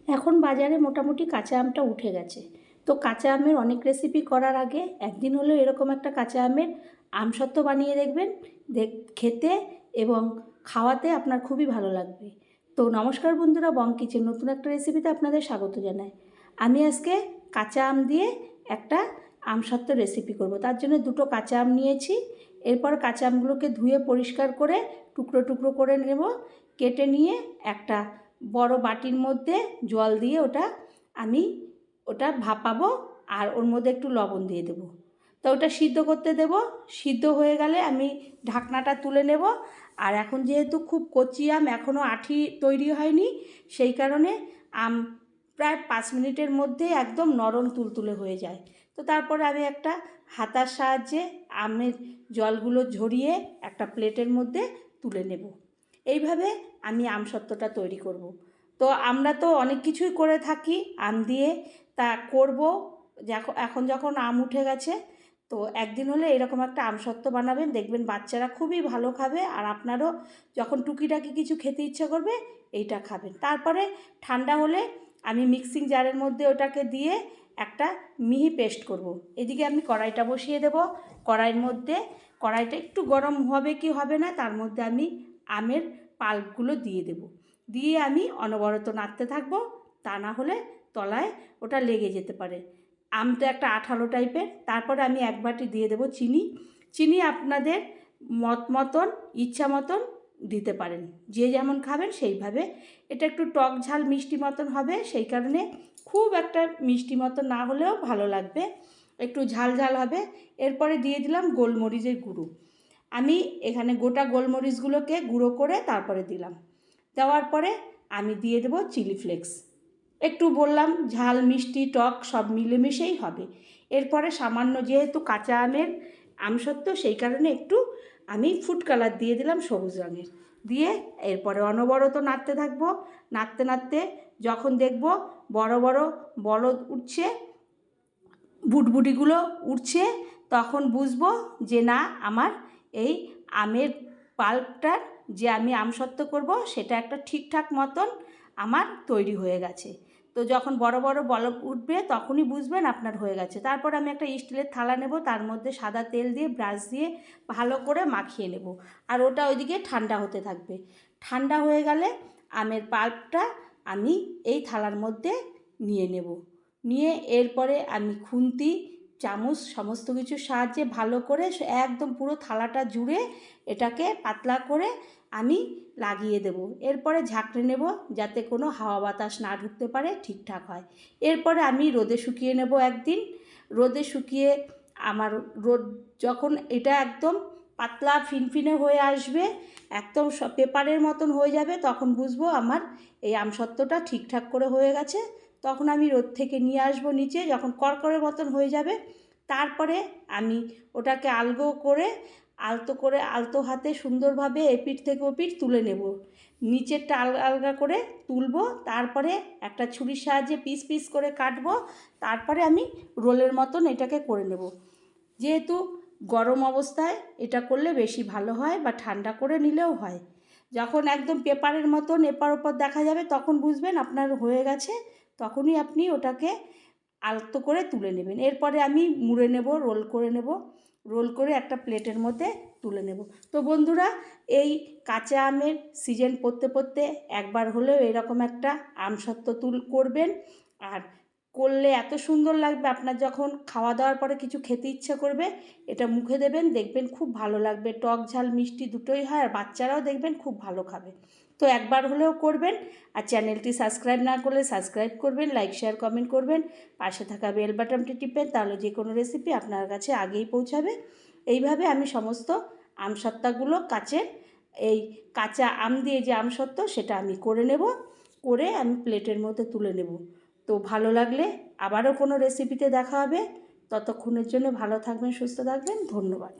এখন বাজারে মোটামুটি কাঁচা আমটা উঠে গেছে। তো কাঁচা আমের অনেক রেসিপি করার আগে একদিন হলেও এরকম একটা কাঁচা আমের আমসত্ত্ব বানিয়ে দেখবেন, খেতে এবং খাওয়াতে আপনার খুবই ভালো লাগবে। তো নমস্কার বন্ধুরা, বং কিচেন নতুন একটা রেসিপিতে আপনাদের স্বাগত জানাই। আমি আজকে কাঁচা আম দিয়ে একটা আমসত্ত্ব রেসিপি করব। তার জন্য দুটো কাঁচা আম নিয়েছি। এরপর কাঁচা আমগুলোকে ধুয়ে পরিষ্কার করে টুকরো টুকরো করে নেব। কেটে নিয়ে একটা বড় বাটির মধ্যে জল দিয়ে ওটা ভাপাবো, আর ওর মধ্যে একটু লবণ দিয়ে দেবো। তো ওটা সিদ্ধ করতে দেব। সিদ্ধ হয়ে গেলে আমি ঢাকনাটা তুলে নেব। আর এখন যেহেতু খুব কচি আম, এখনও আঁটি তৈরি হয়নি, সেই কারণে আম প্রায় 5 মিনিটের মধ্যে একদম নরম তুলতুলে হয়ে যায়। তো তারপরে আমি একটা হাতার সাহায্যে আমের জলগুলো ঝরিয়ে একটা প্লেটের মধ্যে তুলে নেব। এইভাবে আমি আমসত্ত্বটা তৈরি করব। তো আমরা তো অনেক কিছুই করে থাকি আম দিয়ে, তা করব এখন যখন আম উঠে গেছে। তো একদিন হলে এরকম একটা আমসত্ত্ব বানাবেন, দেখবেন বাচ্চারা খুবই ভালো খাবে, আর আপনারও যখন টুকিটাকি কিছু খেতে ইচ্ছে করবে এইটা খাবেন। তারপরে ঠান্ডা হলে আমি মিক্সিং জারের মধ্যে ওটাকে দিয়ে একটা মিহি পেস্ট করব। এদিকে আমি কড়াইটা বসিয়ে দেব। কড়াইটা একটু গরম হবে কি হবে না, তার মধ্যে আমি আমের পাল্পগুলো দিয়ে দেব। দিয়ে আমি অনবরত নাড়তে থাকবো, তা না হলে তলায় ওটা লেগে যেতে পারে। আমটা একটা আঠালো টাইপের। তারপরে আমি এক বাটি দিয়ে দেব চিনি। চিনি আপনাদের মতন ইচ্ছা মতন দিতে পারেন, যে যেমন খাবেন সেইভাবে। এটা একটু টক ঝাল মিষ্টি মতন হবে, সেই কারণে খুব একটা মিষ্টি মতন না হলেও ভালো লাগবে, একটু ঝাল ঝাল হবে। এরপরে দিয়ে দিলাম গোলমরিচের গুঁড়ো। আমি এখানে গোটা গোলমরিচগুলোকে গুঁড়ো করে তারপরে দিলাম। দেওয়ার পরে আমি দিয়ে দেবো চিলি ফ্লেক্স। একটু বললাম ঝাল মিষ্টি টক সব মিলেমিশেই হবে। এরপরে সামান্য, যেহেতু কাঁচা আমের আমসত্ত্ব, সেই কারণে একটু আমি ফুড কালার দিয়ে দিলাম সবুজ রঙের। দিয়ে এরপরে অনবরত নাড়তে থাকবো। নাড়তে নাড়তে যখন দেখব বড় বড় বলদ উঠছে, বুটবুটিগুলো উঠছে, তখন বুঝবো যে না, আমার এই আমের পাল্পটার যে আমি আমসত্ত্ব করব সেটা একটা ঠিকঠাক মতন আমার তৈরি হয়ে গেছে। তো যখন বড় বড় বলক উঠবে তখনই বুঝবেন আপনার হয়ে গেছে। তারপর আমি একটা স্টিলের থালা নেব, তার মধ্যে সাদা তেল দিয়ে ব্রাশ দিয়ে ভালো করে মাখিয়ে নেব, আর ওটা ওইদিকে ঠান্ডা হতে থাকবে। ঠান্ডা হয়ে গেলে আমের পাল্পটা আমি এই থালার মধ্যে নিয়ে নেব। নিয়ে এরপরে আমি খুন্তি চামচ সমস্ত কিছুর সাহায্যে ভালো করে একদম পুরো থালাটা জুড়ে এটাকে পাতলা করে আমি লাগিয়ে দেব। এরপরে ঝাঁকড়ে নেব যাতে কোনো হাওয়া বাতাস না ঢুকতে পারে, ঠিকঠাক হয়। এরপরে আমি রোদে শুকিয়ে নেব একদিন। রোদে শুকিয়ে আমার যখন এটা একদম পাতলা ফিনফিনে হয়ে আসবে, একদম পেপারের মতন হয়ে যাবে, তখন বুঝবো আমার এই আমসত্ত্বটা ঠিকঠাক করে হয়ে গেছে। তখন আমি রোদ থেকে নিয়ে আসবো নিচে, যখন করকরের মতন হয়ে যাবে। তারপরে আমি ওটাকে আলতো হাতে সুন্দরভাবে এপিঠ থেকে ওপিঠ তুলে নেব। নিচেরটা আলগা আলগা করে তুলব, তারপরে একটা ছুরির সাহায্যে পিস পিস করে কাটবো। তারপরে আমি রোলের মতন এটাকে করে নেব। যেহেতু গরম অবস্থায় এটা করলে বেশি ভালো হয়, বা ঠান্ডা করে নিলেও হয়। যখন একদম পেপারের মতন এপার ওপর দেখা যাবে তখন বুঝবেন আপনার হয়ে গেছে, তখনই আপনি ওটাকে আলতো করে তুলে নেবেন। এরপরে আমি মুড়ে নেব, রোল করে নেব। রোল করে একটা প্লেটের মধ্যে তুলে নেব। তো বন্ধুরা, এই কাঁচা আমের সিজন পড়তে পড়তে একবার হলেও এরকম একটা আমসত্ত্ব করবেন। আর করলে এত সুন্দর লাগবে, আপনার যখন খাওয়া দাওয়ার পরে কিছু খেতে ইচ্ছে করবে, এটা মুখে দেবেন, দেখবেন খুব ভালো লাগবে। টক ঝাল মিষ্টি দুটোই হয়, আর বাচ্চারাও দেখবেন খুব ভালো খাবে। তো একবার হলেও করবেন। আর চ্যানেলটি সাবস্ক্রাইব না করলে সাবস্ক্রাইব করবেন, লাইক শেয়ার কমেন্ট করবেন, পাশে থাকা বেল বাটনটি টিপবেন, তাহলে যে কোনো রেসিপি আপনার কাছে আগেই পৌঁছাবে। এইভাবে আমি সমস্ত আমসত্ত্বগুলো এই কাঁচা আম দিয়ে যে আমসত্ত্ব সেটা আমি করে নেব, করে আমি প্লেটের মধ্যে তুলে নেব। তো ভালো লাগলে আবারও কোনো রেসিপিতে দেখা হবে। ততক্ষণের জন্য ভালো থাকবেন, সুস্থ থাকবেন, ধন্যবাদ।